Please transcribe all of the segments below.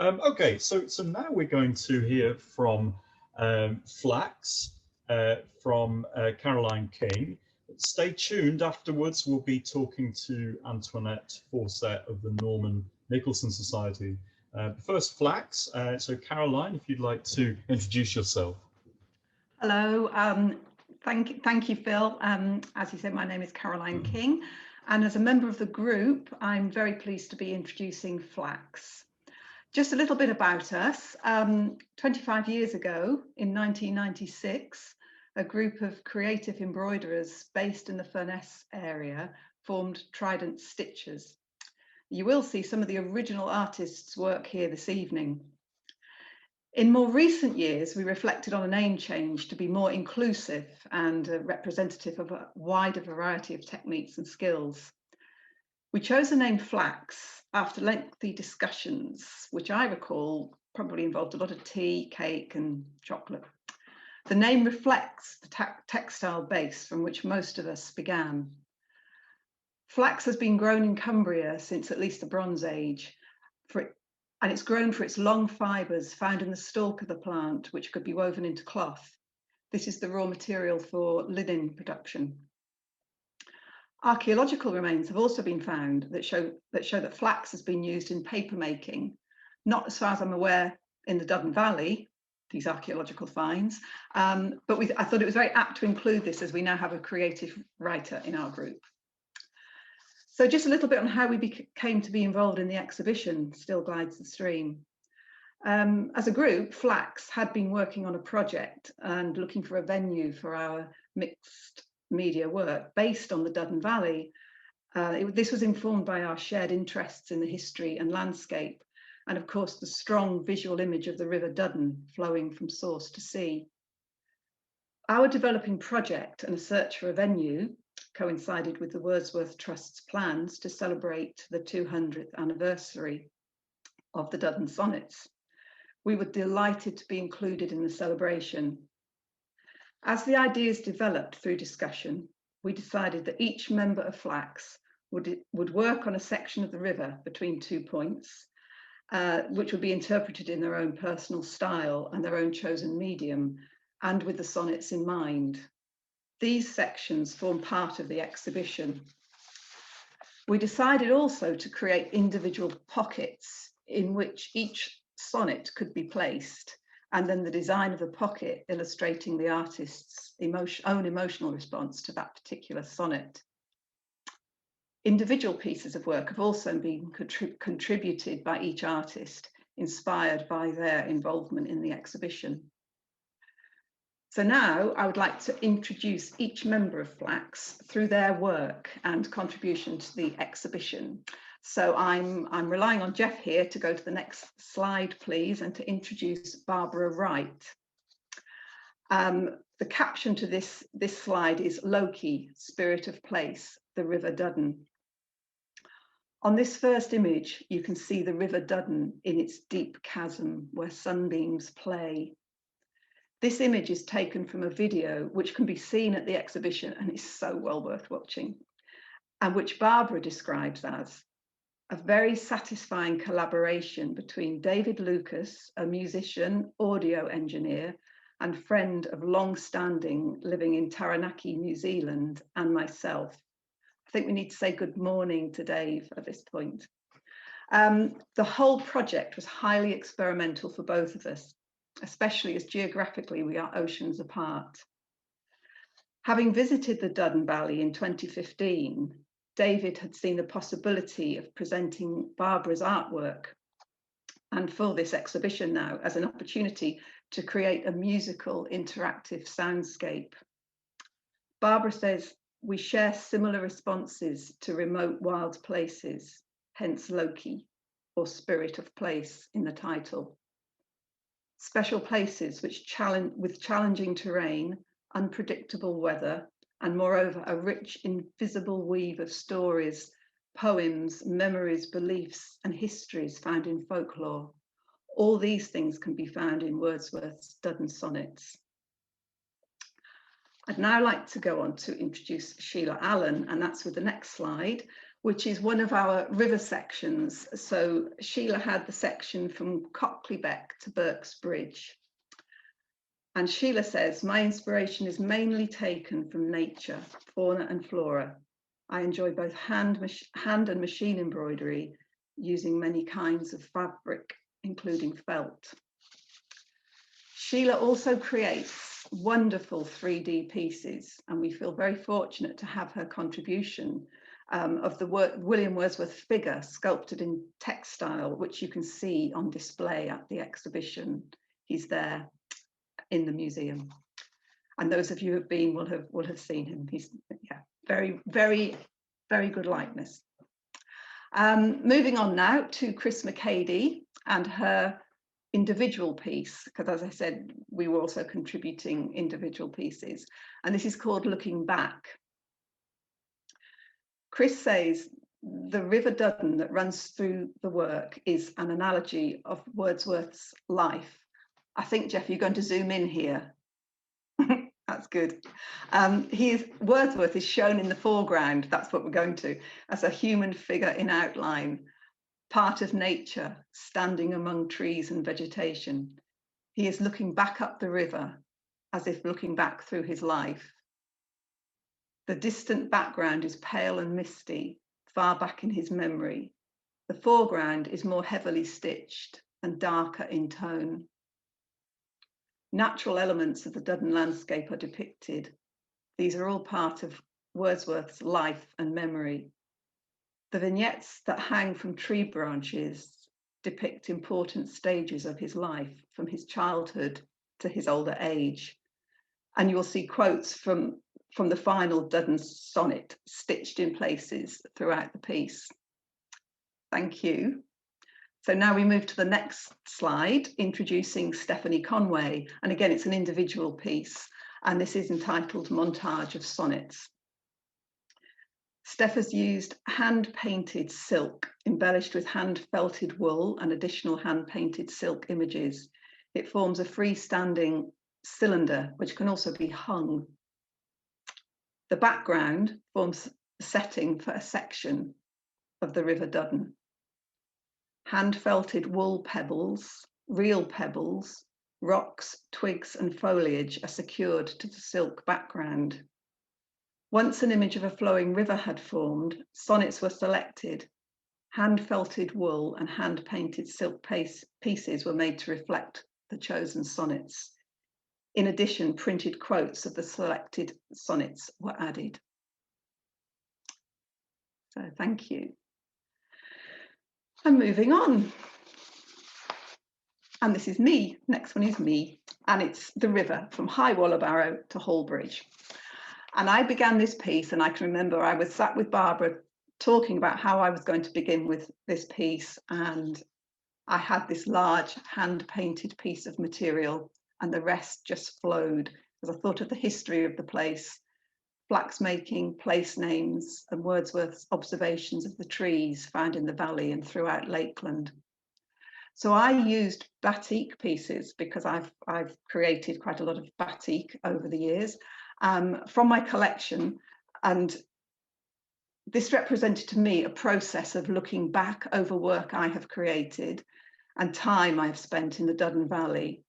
Okay, so now we're going to hear from Flax, from Caroline King. Stay tuned. Afterwards, we'll be talking to Antoinette Fawcett of the Norman Nicholson Society. First, Flax. So, Caroline, if you'd like to introduce yourself. Hello. Thank you, Phil. As you said, my name is Caroline King, and as a member of the group, I'm very pleased to be introducing Flax. Just a little bit about us. 25 years ago, in 1996, a group of creative embroiderers based in the Furness area formed Trident Stitchers. You will see some of the original artists' work here this evening. In more recent years, we reflected on a name change to be more inclusive and representative of a wider variety of techniques and skills. We chose the name Flax after lengthy discussions, which I recall probably involved a lot of tea, cake and chocolate. The name reflects the textile base from which most of us began. Flax has been grown in Cumbria since at least the Bronze Age, and it's grown for its long fibres found in the stalk of the plant, which could be woven into cloth. This is the raw material for linen production. Archaeological remains have also been found that show that flax has been used in paper making, not as far as I'm aware in the Duddon Valley, these archaeological finds, but I thought it was very apt to include this as we now have a creative writer in our group. So just a little bit on how we came to be involved in the exhibition, Still Glides the Stream. As a group, Flax had been working on a project and looking for a venue for our mixed media work based on the Duddon Valley. This was informed by our shared interests in the history and landscape, and of course the strong visual image of the River Duddon flowing from source to sea. Our developing project and a search for a venue coincided with the Wordsworth Trust's plans to celebrate the 200th anniversary of the Duddon Sonnets. We were delighted to be included in the celebration. As the ideas developed through discussion, we decided that each member of Flax would work on a section of the river between 2 points, which would be interpreted in their own personal style and their own chosen medium, and with the sonnets in mind. These sections form part of the exhibition. We decided also to create individual pockets in which each sonnet could be placed, and then the design of the pocket illustrating the artist's own emotional response to that particular sonnet. Individual pieces of work have also been contributed by each artist, inspired by their involvement in the exhibition. So now I would like to introduce each member of Flax through their work and contribution to the exhibition. So I'm relying on Jeff here to go to the next slide, please, and to introduce Barbara Wright. The caption to this slide is Loki, Spirit of Place, the River Duddon. On this first image, you can see the River Duddon in its deep chasm where sunbeams play. This image is taken from a video which can be seen at the exhibition and is so well worth watching, and which Barbara describes as a very satisfying collaboration between David Lucas, a musician, audio engineer, and friend of long standing living in Taranaki, New Zealand, and myself. I think we need to say good morning to Dave at this point. The whole project was highly experimental for both of us, especially as geographically we are oceans apart. Having visited the Duddon Valley in 2015, David had seen the possibility of presenting Barbara's artwork, and for this exhibition now as an opportunity to create a musical interactive soundscape. Barbara says, we share similar responses to remote wild places, hence Loki, or Spirit of Place in the title. Special places with challenging terrain, unpredictable weather, and moreover, a rich, invisible weave of stories, poems, memories, beliefs, and histories found in folklore. All these things can be found in Wordsworth's Duddon Sonnets. I'd now like to go on to introduce Sheila Allen, and that's with the next slide. which is one of our river sections. So Sheila had the section from Cockley Beck to Burke's Bridge. And Sheila says, my inspiration is mainly taken from nature, fauna and flora. I enjoy both hand and machine embroidery using many kinds of fabric, including felt. Sheila also creates wonderful 3D pieces, and we feel very fortunate to have her contribution of the William Wordsworth figure sculpted in textile, which you can see on display at the exhibition. He's there in the museum, and those of you who've been will have seen him. He's very, very, very good likeness. Moving on now to Chris McCady and her individual piece, because as I said, we were also contributing individual pieces, and this is called Looking Back. Chris says the River Duddon that runs through the work is an analogy of Wordsworth's life. I think, Jeff, you're going to zoom in here. That's good. Wordsworth is shown in the foreground, that's what we're going to, as a human figure in outline, part of nature, standing among trees and vegetation. He is looking back up the river, as if looking back through his life. The distant background is pale and misty, far back in his memory. The foreground is more heavily stitched and darker in tone. Natural elements of the Duddon landscape are depicted. These are all part of Wordsworth's life and memory. The vignettes that hang from tree branches depict important stages of his life, from his childhood to his older age. And you will see quotes from the final Duddon sonnet stitched in places throughout the piece. Thank you. So now we move to the next slide, introducing Stephanie Conway. And again, it's an individual piece, and this is entitled Montage of Sonnets. Steph has used hand-painted silk, embellished with hand-felted wool and additional hand-painted silk images. It forms a freestanding cylinder, which can also be hung. The background forms a setting for a section of the River Duddon. Hand-felted wool pebbles, real pebbles, rocks, twigs and foliage are secured to the silk background. Once an image of a flowing river had formed, sonnets were selected. Hand-felted wool and hand-painted silk pieces were made to reflect the chosen sonnets. In addition, printed quotes of the selected sonnets were added. So thank you. And moving on. And this is me. Next one is me. And it's the river from High Wallerbarrow to Hall Bridge. And I began this piece, and I can remember I was sat with Barbara talking about how I was going to begin with this piece. And I had this large hand-painted piece of material, and the rest just flowed as I thought of the history of the place, flax making, place names, and Wordsworth's observations of the trees found in the valley and throughout Lakeland. So I used batik pieces because I've created quite a lot of batik over the years from my collection, and this represented to me a process of looking back over work I have created and time I have spent in the Duddon Valley.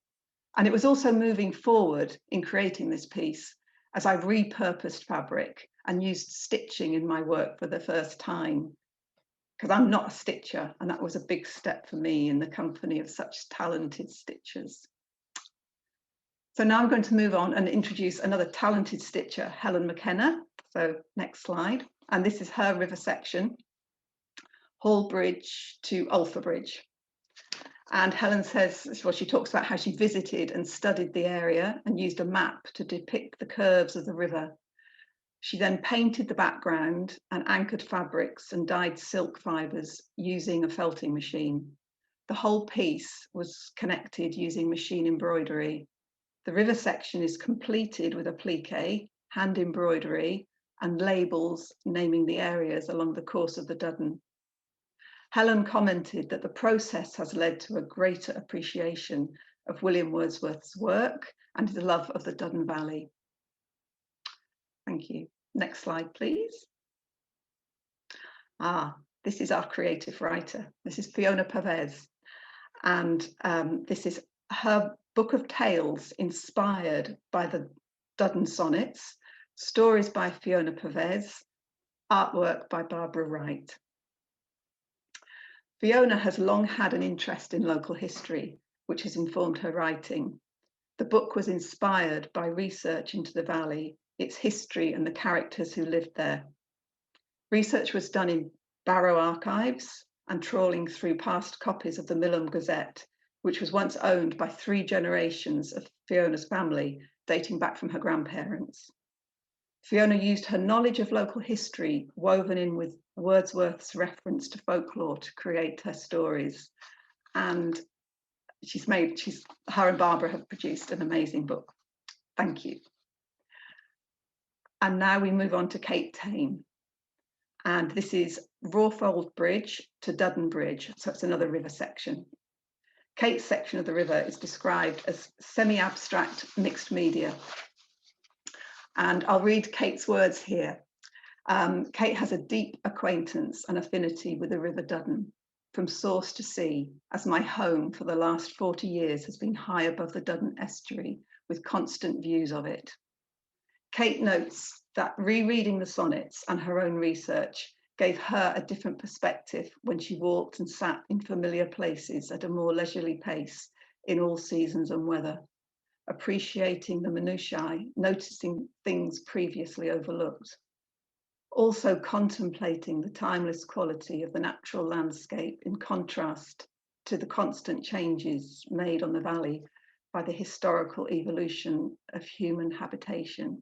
And it was also moving forward in creating this piece as I repurposed fabric and used stitching in my work for the first time, because I'm not a stitcher, and that was a big step for me in the company of such talented stitchers. So now I'm going to move on and introduce another talented stitcher, Helen McKenna. So next slide. And this is her river section, Hall Bridge to Ulpha Bridge. And Helen says, well, she talks about how she visited and studied the area and used a map to depict the curves of the river. She then painted the background and anchored fabrics and dyed silk fibres using a felting machine. The whole piece was connected using machine embroidery. The river section is completed with applique, hand embroidery, and labels naming the areas along the course of the Duddon. Helen commented that the process has led to a greater appreciation of William Wordsworth's work and his love of the Duddon Valley. Thank you. Next slide, please. This is our creative writer. This is Fiona Pavez. And this is her book of tales inspired by the Dudden Sonnets, stories by Fiona Pavez, artwork by Barbara Wright. Fiona has long had an interest in local history, which has informed her writing. The book was inspired by research into the valley, its history and the characters who lived there. Research was done in Barrow archives and trawling through past copies of the Millom Gazette, which was once owned by 3 generations of Fiona's family, dating back from her grandparents. Fiona used her knowledge of local history, woven in with Wordsworth's reference to folklore, to create her stories. And her and Barbara have produced an amazing book. Thank you. And now we move on to Kate Tame. And this is Rawfold Bridge to Dudden Bridge, so it's another river section. Kate's section of the river is described as semi-abstract mixed media. And I'll read Kate's words here. Kate has a deep acquaintance and affinity with the River Dudden, from source to sea, as my home for the last 40 years has been high above the Dudden estuary, with constant views of it. Kate notes that rereading the sonnets and her own research gave her a different perspective when she walked and sat in familiar places at a more leisurely pace in all seasons and weather, appreciating the minutiae, noticing things previously overlooked. Also contemplating the timeless quality of the natural landscape in contrast to the constant changes made on the valley by the historical evolution of human habitation.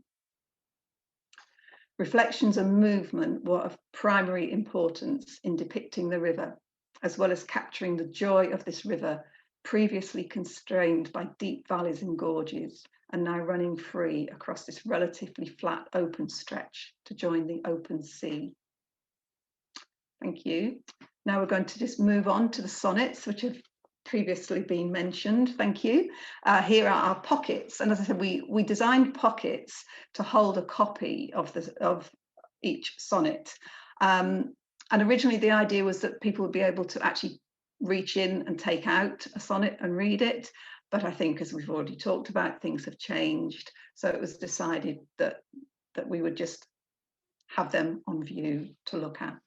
Reflections and movement were of primary importance in depicting the river, as well as capturing the joy of this river, previously constrained by deep valleys and gorges, and now running free across this relatively flat open stretch to join the open sea. Thank you. Now we're going to just move on to the sonnets, which have previously been mentioned. Thank you. Here are our pockets, and as I said, we designed pockets to hold a copy of each sonnet. And originally the idea was that people would be able to actually reach in and take out a sonnet and read it. But I think, as we've already talked about, things have changed. So it was decided that we would just have them on view to look at.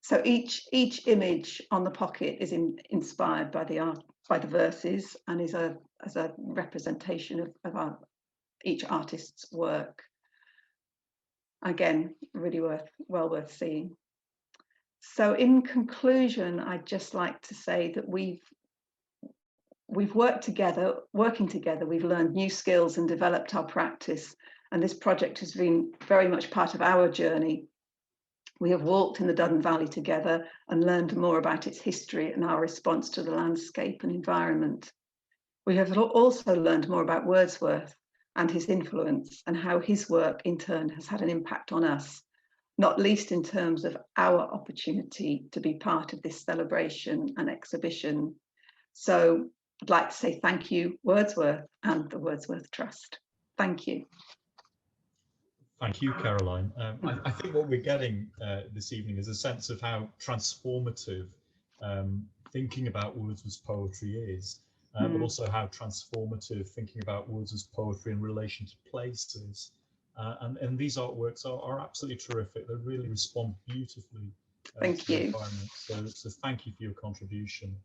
So each image on the pocket is inspired by the verses and is as a representation of each artist's work. Again, really well worth seeing. So in conclusion, I'd just like to say that we've working together, we've learned new skills and developed our practice. And this project has been very much part of our journey. We have walked in the Dudden Valley together and learned more about its history and our response to the landscape and environment. We have also learned more about Wordsworth and his influence, and how his work in turn has had an impact on us, not least in terms of our opportunity to be part of this celebration and exhibition. So I'd like to say thank you, Wordsworth and the Wordsworth Trust. Thank you. Thank you, Caroline. I think what we're getting this evening is a sense of how transformative thinking about Wordsworth's poetry is, but also how transformative thinking about Wordsworth's poetry in relation to places. And these artworks are absolutely terrific. They really respond beautifully to the environment. So thank you for your contribution.